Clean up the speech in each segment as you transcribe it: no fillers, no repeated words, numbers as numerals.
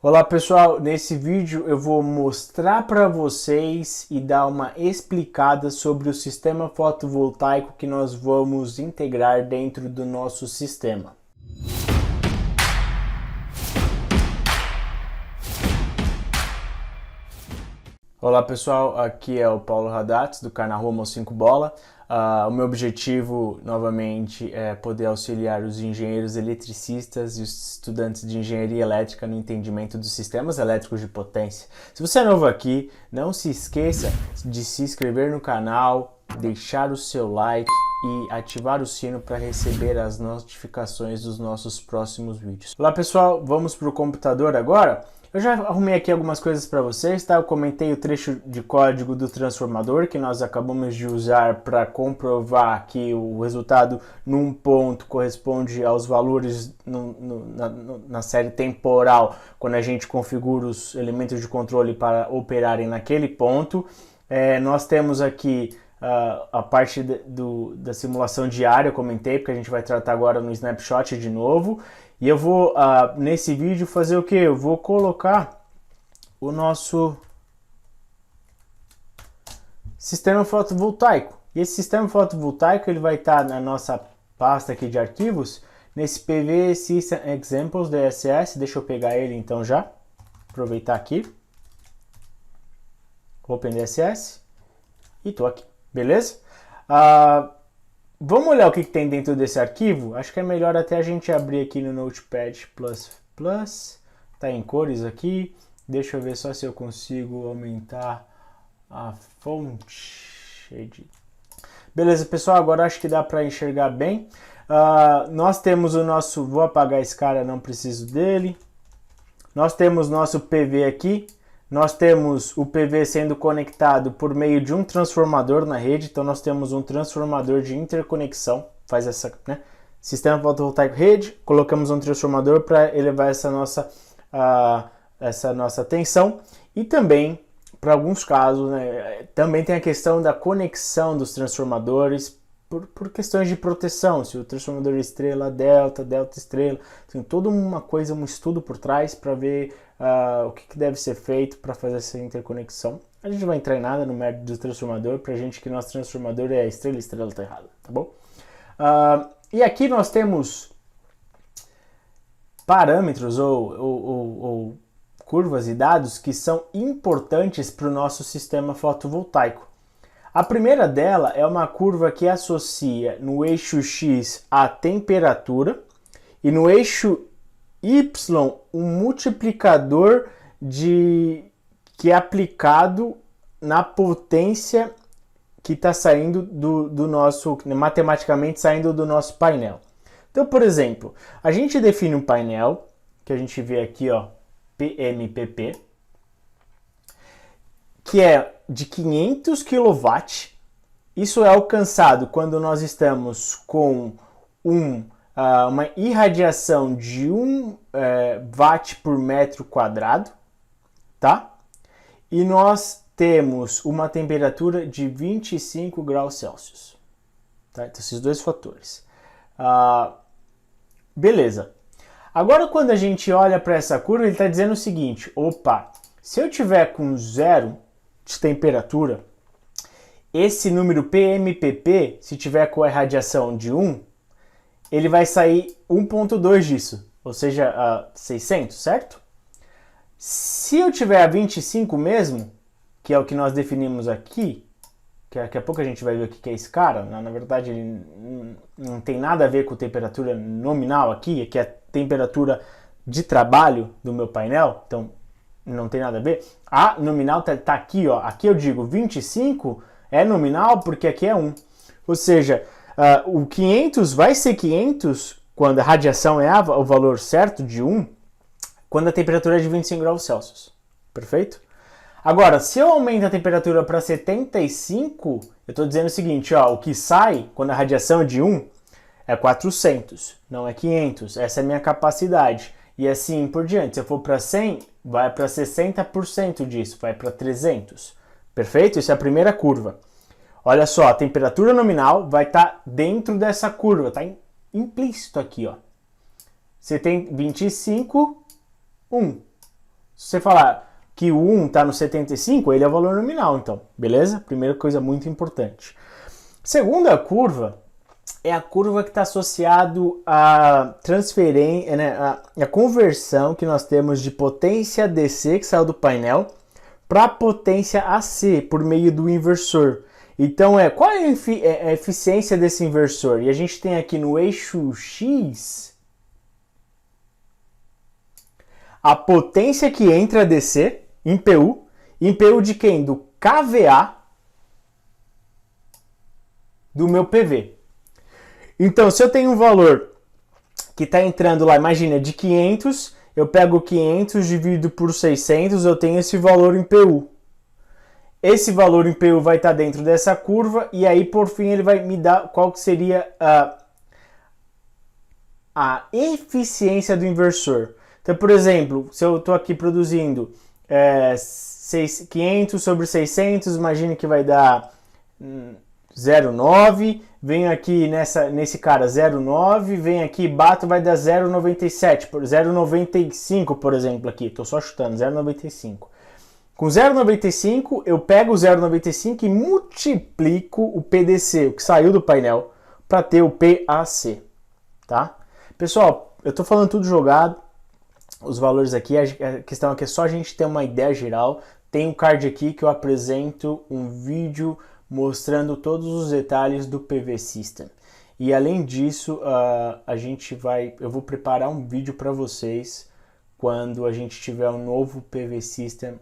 Olá pessoal, nesse vídeo eu vou mostrar para vocês e dar uma explicada sobre o sistema fotovoltaico que nós vamos integrar dentro do nosso sistema. Olá pessoal, aqui é o Paulo Radatz do canal Rumo 5 Bola. O meu objetivo, novamente, é poder auxiliar os engenheiros eletricistas e os estudantes de engenharia elétrica no entendimento dos sistemas elétricos de potência. Se você é novo aqui, não se esqueça de se inscrever no canal, deixar o seu like e ativar o sino para receber as notificações dos nossos próximos vídeos. Olá pessoal, vamos para o computador agora? Eu já arrumei aqui algumas coisas para vocês, tá? Eu comentei o trecho de código do transformador que nós acabamos de usar para comprovar que o resultado num ponto corresponde aos valores na série temporal, quando a gente configura os elementos de controle para operarem naquele ponto. Nós temos aqui a parte da simulação diária, eu comentei, porque a gente vai tratar agora no snapshot de novo. E eu vou, nesse vídeo, fazer o que? Eu vou colocar o nosso sistema fotovoltaico. E esse sistema fotovoltaico ele vai estar na nossa pasta aqui de arquivos, nesse PV System Examples DSS. Deixa eu pegar ele então já, aproveitar aqui. Open DSS. E tô aqui, beleza? Vamos olhar o que tem dentro desse arquivo? Acho que é melhor até a gente abrir aqui no Notepad++. Tá em cores aqui. Deixa eu ver só se eu consigo aumentar a fonte. Beleza, pessoal, agora acho que dá para enxergar bem. Nós temos o nosso... Vou apagar esse cara, não preciso dele. Nós temos nosso PV aqui. Nós temos o PV sendo conectado por meio de um transformador na rede, então nós temos um transformador de interconexão, faz essa, né? Sistema fotovoltaico rede, colocamos um transformador para elevar essa nossa tensão, e também, para alguns casos, né, também tem a questão da conexão dos transformadores por questões de proteção, se o transformador estrela, delta estrela, tem toda uma coisa, um estudo por trás para ver o que deve ser feito para fazer essa interconexão. A gente não vai entrar em nada no mérito do transformador, para a gente que nosso transformador é estrela está errada, tá bom? E aqui nós temos parâmetros ou curvas e dados que são importantes para o nosso sistema fotovoltaico. A primeira dela é uma curva que associa no eixo X a temperatura e no eixo Y um multiplicador que é aplicado na potência que está saindo do nosso, matematicamente saindo do nosso painel. Então, por exemplo, a gente define um painel, que a gente vê aqui, ó, PMPP, que é de 500 kW. Isso é alcançado quando nós estamos com uma irradiação de 1 watt por metro quadrado, tá? E nós temos uma temperatura de 25 graus Celsius. Tá? Então, esses dois fatores. Beleza. Agora, quando a gente olha para essa curva, ele está dizendo o seguinte: opa, se eu tiver com 0 de temperatura, esse número PMPP, se tiver com a irradiação de 1, ele vai sair 1.2 disso, ou seja, 600, certo? Se eu tiver a 25 mesmo, que é o que nós definimos aqui, que daqui a pouco a gente vai ver o que é esse cara, na verdade ele não tem nada a ver com temperatura nominal aqui, que é a temperatura de trabalho do meu painel, então não tem nada a ver. A nominal tá aqui, ó. Aqui eu digo 25 é nominal porque aqui é 1. Ou seja, o 500 vai ser 500 quando a radiação é o valor certo de 1, quando a temperatura é de 25 graus Celsius. Perfeito? Agora, se eu aumento a temperatura para 75, eu estou dizendo o seguinte, ó, o que sai quando a radiação é de 1 é 400, não é 500. Essa é a minha capacidade. E assim por diante. Se eu for para 100, vai para 60% disso, vai para 300. Perfeito? Isso é a primeira curva. Olha só, a temperatura nominal vai estar dentro dessa curva, está implícito aqui, ó. Você tem 25, 1. Se você falar que o 1 está no 75, ele é o valor nominal, então, beleza? Primeira coisa muito importante. Segunda curva é a curva que está associado à transferência, né, a conversão que nós temos de potência DC, que saiu do painel, para potência AC, por meio do inversor. Então, qual é a eficiência desse inversor? E a gente tem aqui no eixo X a potência que entra a DC em PU de quem? Do KVA do meu PV. Então, se eu tenho um valor que está entrando lá, imagina, de 500, eu pego 500, divido por 600, eu tenho esse valor em PU. Esse valor em PU vai estar dentro dessa curva e aí, por fim, ele vai me dar qual que seria a eficiência do inversor. Então, por exemplo, se eu estou aqui produzindo 500 sobre 600, imagine que vai dar 0,9, venho aqui nesse cara 0,9, venho aqui, bato, vai dar 0,97, 0,95, por exemplo, aqui, estou só chutando, 0,95. Com 0,95, eu pego o 0,95 e multiplico o PDC, o que saiu do painel, para ter o PAC, tá? Pessoal, eu estou falando tudo jogado, os valores aqui, a questão aqui é só a gente ter uma ideia geral. Tem um card aqui que eu apresento um vídeo mostrando todos os detalhes do PV System. E além disso, eu vou preparar um vídeo para vocês quando a gente tiver um novo PV System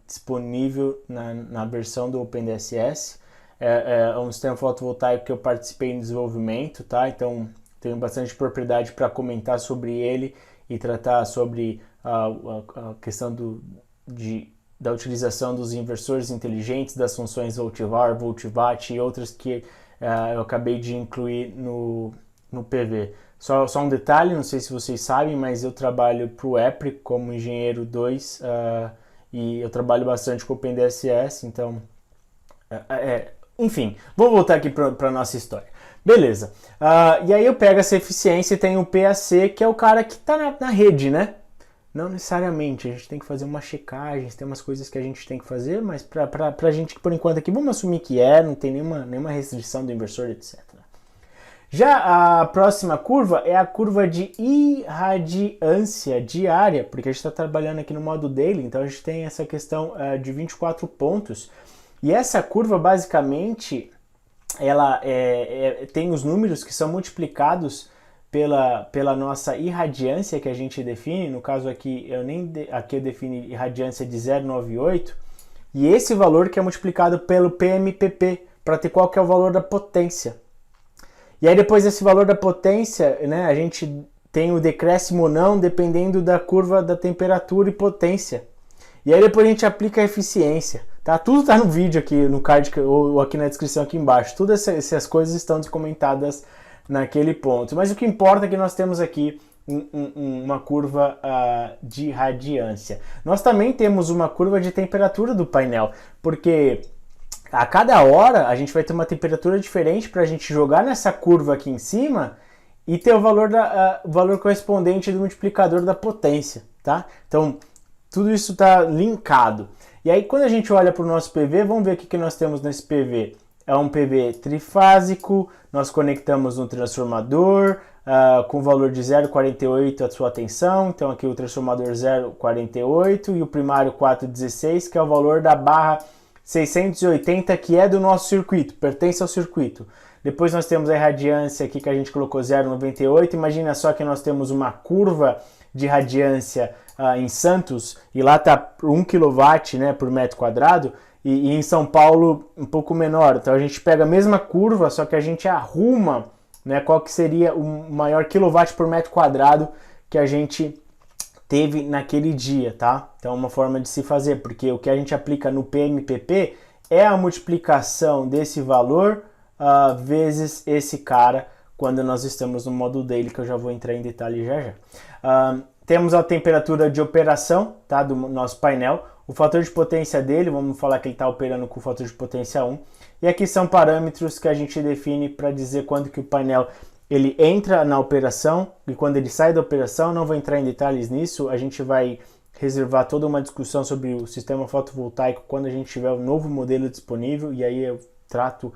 disponível na versão do OpenDSS. É um sistema fotovoltaico que eu participei no desenvolvimento, tá? Então tenho bastante propriedade para comentar sobre ele e tratar sobre a questão da utilização dos inversores inteligentes, das funções Voltvar, Voltwatt e outras que eu acabei de incluir no PV. Só um detalhe, não sei se vocês sabem, mas eu trabalho para o EPRI como engenheiro 2 e eu trabalho bastante com o OpenDSS, então... enfim, vou voltar aqui para a nossa história. Beleza. E aí eu pego essa eficiência e tenho o PAC, que é o cara que está na rede, né? Não necessariamente, a gente tem que fazer uma checagem, tem umas coisas que a gente tem que fazer, mas para a gente, por enquanto aqui, vamos assumir que não tem nenhuma restrição do inversor, etc. Já a próxima curva é a curva de irradiância diária, porque a gente está trabalhando aqui no modo daily, então a gente tem essa questão de 24 pontos. E essa curva, basicamente, ela tem os números que são multiplicados pela nossa irradiância que a gente define. No caso aqui, aqui eu defino irradiância de 0,98, e esse valor que é multiplicado pelo PMPP, para ter qual que é o valor da potência. E aí depois desse valor da potência, né, a gente tem o decréscimo ou não, dependendo da curva da temperatura e potência. E aí depois a gente aplica a eficiência. Tá? Tudo está no vídeo aqui, no card ou aqui na descrição aqui embaixo. Todas essas coisas estão comentadas naquele ponto. Mas o que importa é que nós temos aqui uma curva de radiância. Nós também temos uma curva de temperatura do painel, porque a cada hora a gente vai ter uma temperatura diferente para a gente jogar nessa curva aqui em cima e ter o valor correspondente do multiplicador da potência, tá? Então, tudo isso está linkado. E aí, quando a gente olha para o nosso PV, vamos ver o que nós temos nesse PV. É um PV trifásico, nós conectamos no transformador com valor de 0,48 a sua atenção. Então aqui o transformador 0,48 e o primário 4,16, que é o valor da barra 680, que é do nosso circuito, pertence ao circuito. Depois nós temos a irradiância aqui que a gente colocou 0,98. Imagina só que nós temos uma curva de radiância em Santos, e lá está 1 kW, né, por metro quadrado, e em São Paulo um pouco menor. Então a gente pega a mesma curva, só que a gente arruma, né, qual que seria o maior quilowatt por metro quadrado que a gente teve naquele dia, tá? Então é uma forma de se fazer, porque o que a gente aplica no PMPP é a multiplicação desse valor vezes esse cara, quando nós estamos no modo daily, que eu já vou entrar em detalhe já já. Temos a temperatura de operação, tá, do nosso painel, o fator de potência dele, vamos falar que ele está operando com o fator de potência 1, e aqui são parâmetros que a gente define para dizer quando que o painel ele entra na operação e quando ele sai da operação. Não vou entrar em detalhes nisso, a gente vai reservar toda uma discussão sobre o sistema fotovoltaico quando a gente tiver o novo modelo disponível, e aí eu trato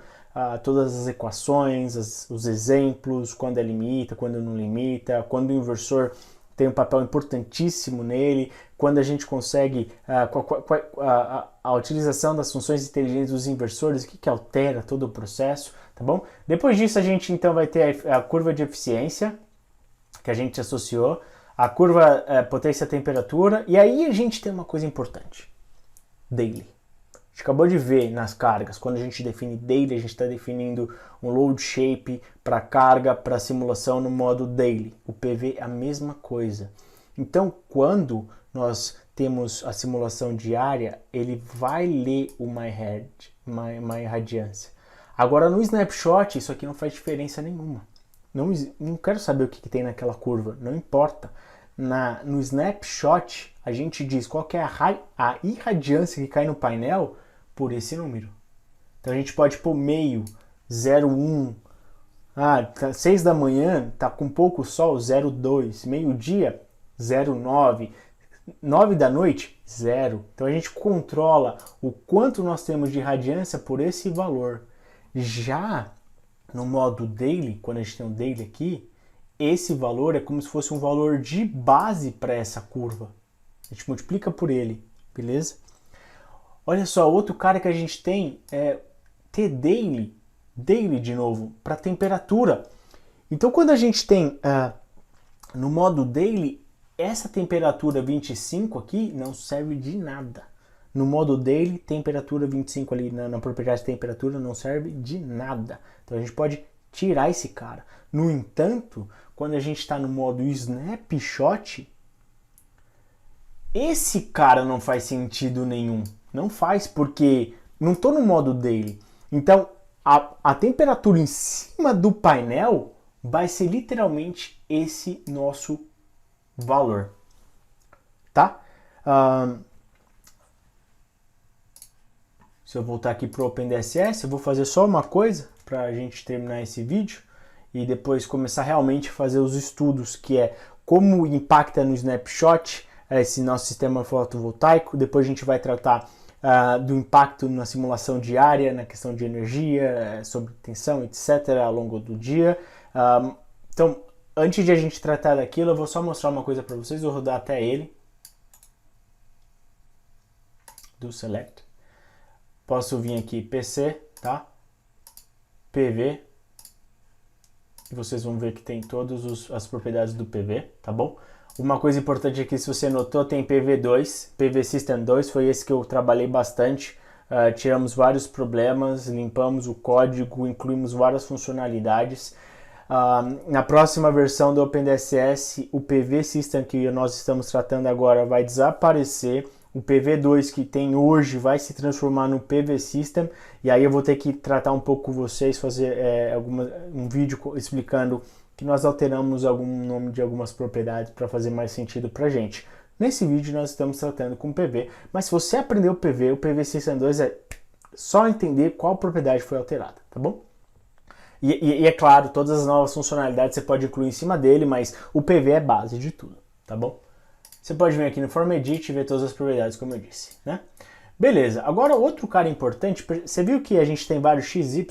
todas as equações, os exemplos, quando limita, quando não limita, quando o inversor tem um papel importantíssimo nele, quando a gente consegue a utilização das funções inteligentes dos inversores, o que altera todo o processo, tá bom? Depois disso a gente então vai ter a curva de eficiência, que a gente associou, a curva potência-temperatura, e aí a gente tem uma coisa importante, daily. A gente acabou de ver nas cargas, quando a gente define daily, a gente está definindo um load shape para carga, para simulação no modo daily. O PV é a mesma coisa. Então, quando nós temos a simulação diária, ele vai ler o my irradiância. Agora, no snapshot, isso aqui não faz diferença nenhuma. Não quero saber o que tem naquela curva, não importa. No snapshot, a gente diz qual que é a irradiância que cai no painel por esse número. Então a gente pode pôr meio, 0,1, 6 da manhã, tá com pouco sol, 0,2, meio-dia, 0,9, 9 da noite, 0. Então a gente controla o quanto nós temos de irradiância por esse valor. Já no modo daily, quando a gente tem um daily aqui, esse valor é como se fosse um valor de base para essa curva. A gente multiplica por ele, beleza? Olha só, outro cara que a gente tem é T-daily, daily de novo, para temperatura. Então quando a gente tem no modo daily, essa temperatura 25 aqui não serve de nada. No modo daily, temperatura 25 ali na propriedade de temperatura não serve de nada. Então a gente pode tirar esse cara. No entanto, quando a gente está no modo snapshot, esse cara não faz sentido nenhum. Não faz, porque não estou no modo daily. Então, a temperatura em cima do painel vai ser literalmente esse nosso valor. Tá? Se eu voltar aqui para o OpenDSS, eu vou fazer só uma coisa para a gente terminar esse vídeo e depois começar realmente a fazer os estudos, que é como impacta no snapshot esse nosso sistema fotovoltaico. Depois a gente vai tratar do impacto na simulação diária, na questão de energia, sobre tensão, etc., ao longo do dia. Então, antes de a gente tratar daquilo, eu vou só mostrar uma coisa para vocês, vou rodar até ele, do Select. Posso vir aqui PC, tá? PV, e vocês vão ver que tem todas as propriedades do PV, tá bom? Uma coisa importante aqui, se você notou, tem PV2, PV System 2, foi esse que eu trabalhei bastante. Tiramos vários problemas, limpamos o código, incluímos várias funcionalidades. Na próxima versão do OpenDSS, o PV System que nós estamos tratando agora vai desaparecer. O PV2 que tem hoje vai se transformar no PV System, e aí eu vou ter que tratar um pouco com vocês, fazer um vídeo explicando que nós alteramos algum nome de algumas propriedades para fazer mais sentido para a gente. Nesse vídeo nós estamos tratando com PV, mas se você aprendeu o PV System 2 é só entender qual propriedade foi alterada, tá bom? E é claro, todas as novas funcionalidades você pode incluir em cima dele, mas o PV é base de tudo, tá bom? Você pode vir aqui no Form Edit e ver todas as propriedades, como eu disse, né? Beleza, agora outro cara importante, você viu que a gente tem vários XY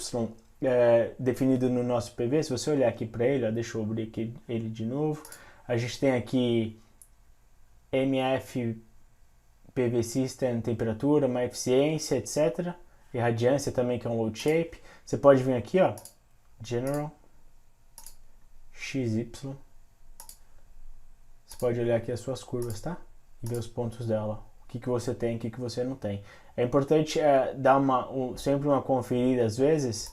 definido no nosso PV. Se você olhar aqui para ele, deixa eu abrir aqui ele de novo, a gente tem aqui MF, PV System, temperatura, uma eficiência, etc. Irradiância também, que é um load shape. Você pode vir aqui, ó, General, XY. Você pode olhar aqui as suas curvas, tá? E ver os pontos dela. O que você tem, o que você não tem. É importante dar sempre uma conferida às vezes,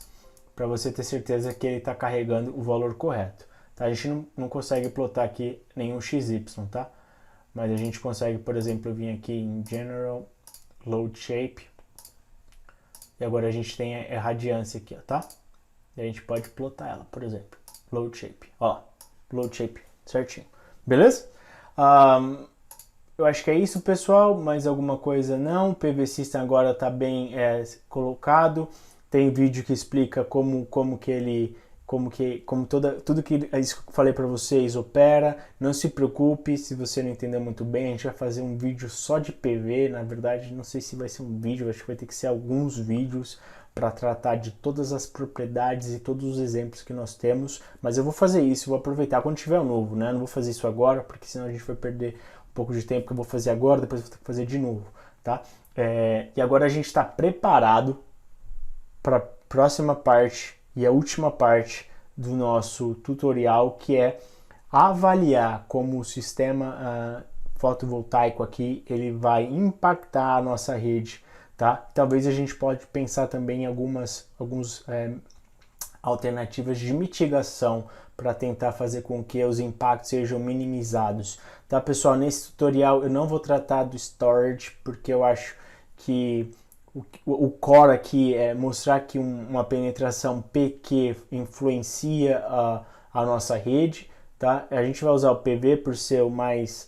para você ter certeza que ele está carregando o valor correto. Tá? A gente não consegue plotar aqui nenhum XY, tá? Mas a gente consegue, por exemplo, vir aqui em General, Load Shape. E agora a gente tem a radiância aqui, ó, tá? E a gente pode plotar ela, por exemplo. Load Shape, ó. Load Shape, certinho. Beleza? Eu acho que é isso, pessoal. Mais alguma coisa não. O PV System agora está bem colocado. Tem vídeo que explica como tudo que isso que eu falei para vocês opera. Não se preocupe se você não entendeu muito bem, a gente vai fazer um vídeo só de PV, na verdade não sei se vai ser um vídeo, acho que vai ter que ser alguns vídeos para tratar de todas as propriedades e todos os exemplos que nós temos, mas eu vou fazer isso, vou aproveitar quando tiver o novo, né? Não vou fazer isso agora, porque senão a gente vai perder um pouco de tempo que eu vou fazer agora, depois eu vou ter que fazer de novo, tá? E agora a gente está preparado para a próxima parte e a última parte do nosso tutorial, que é avaliar como o sistema fotovoltaico aqui ele vai impactar a nossa rede, tá? Talvez a gente pode pensar também em algumas alternativas de mitigação para tentar fazer com que os impactos sejam minimizados, tá, pessoal? Nesse tutorial eu não vou tratar do storage, porque eu acho que o core aqui é mostrar que uma penetração PQ influencia a nossa rede, tá? A gente vai usar o PV por ser o mais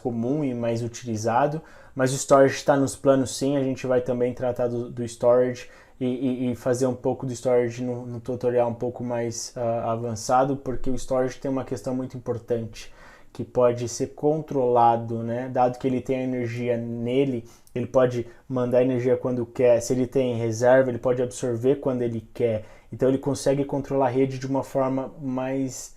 comum e mais utilizado, mas o storage está nos planos sim, a gente vai também tratar do storage e fazer um pouco do storage no tutorial um pouco mais avançado, porque o storage tem uma questão muito importante, que pode ser controlado, né? Dado que ele tem a energia nele, ele pode mandar energia quando quer. Se ele tem reserva, ele pode absorver quando ele quer. Então ele consegue controlar a rede de uma forma mais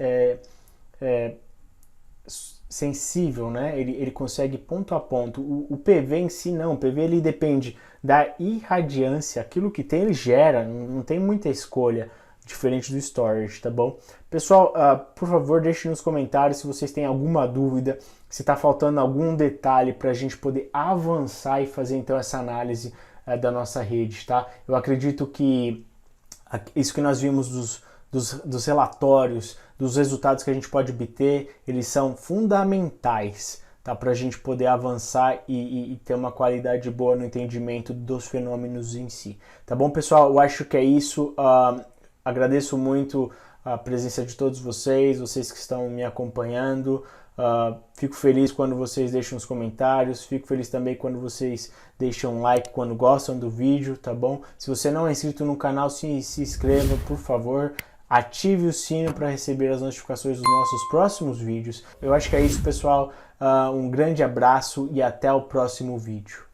sensível, né? Ele consegue ponto a ponto. O PV em si não, o PV ele depende da irradiância, aquilo que tem ele gera, não tem muita escolha, diferente do storage, tá bom? Pessoal, por favor, deixe nos comentários se vocês têm alguma dúvida, se está faltando algum detalhe para a gente poder avançar e fazer então essa análise da nossa rede, tá? Eu acredito que isso que nós vimos dos relatórios, dos resultados que a gente pode obter, eles são fundamentais, tá? Para a gente poder avançar e ter uma qualidade boa no entendimento dos fenômenos em si. Tá bom, pessoal? Eu acho que é isso. Agradeço muito a presença de todos vocês que estão me acompanhando. Fico feliz quando vocês deixam os comentários, fico feliz também quando vocês deixam um like quando gostam do vídeo, tá bom? Se você não é inscrito no canal, se inscreva, por favor. Ative o sino para receber as notificações dos nossos próximos vídeos. Eu acho que é isso, pessoal. Um grande abraço e até o próximo vídeo.